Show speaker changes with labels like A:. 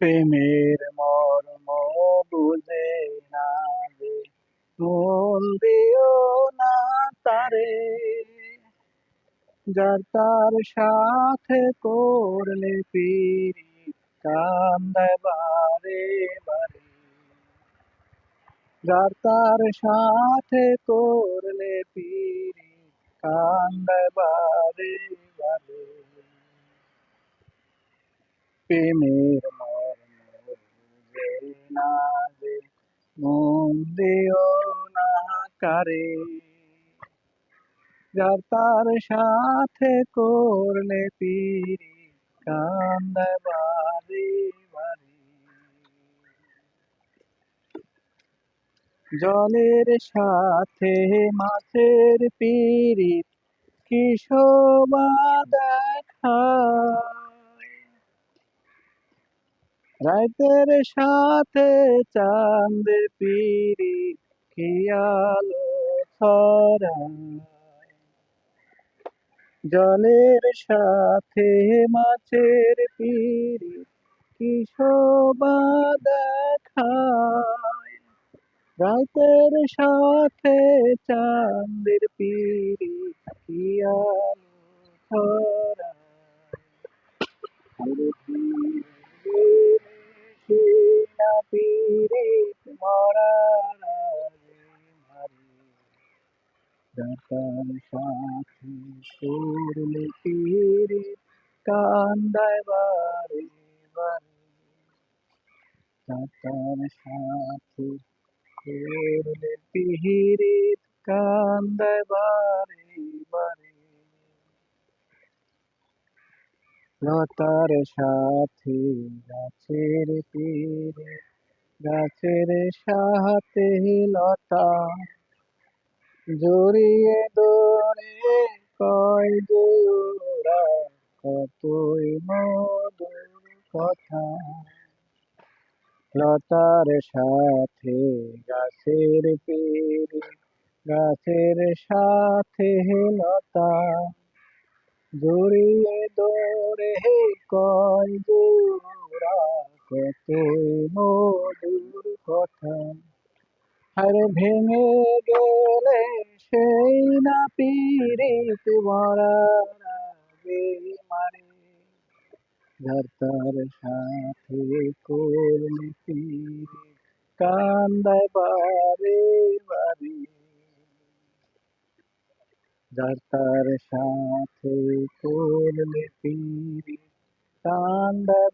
A: প্রেমের মর্ম বুঝে না যে মন দিও না তারে, যার তার সাথে করলে পীড়িত কান্দায় বারে বারে, যার তার সাথে করলে পীড়িত কান্দায় বারে বারে। প্রেমের মর্ম বুঝে না যে মন দিও না কারে, যার তার সাথে করলে পীড়িত কান্দায় বারে বারে। জলের সাথে মাছের পীড়িত কি শোভা দেখায়, রাতের সাথে চাঁদের পীড়িত কি আলো ছড়ায়। জলের সাথে মাছের পীড়িত কি শোভা দেখায়, রাতের সাথে চাঁদের পীড়িত কি আলো ছড়ায়। না পীড়িত মরার আগে মারি, যার তার সাথে করলে পীড়িত কান্দায় বারে বারে, যার তার সাথে করলে পীড়িত কান্দায় বারে বারে। লতার সাথে গাছের পীড়িত, গাছের সাথে লতা, জড়িয়ে ধরে কয় যে ওরা কতই মধুর কথা। লতার সাথে গাছের পীড়িত, গাছের সাথে লতা, জড়িয়ে ধরে কয় যে ওরা কতই মধুর কথা। আর ভেঙে গেলে সেই না পীড়িত মরার আগে মারে, যার তার সাথে করলে পীড়িত কান্দায় বারে বারে, যার তার সাথে করলে পীড়িত কান্দায়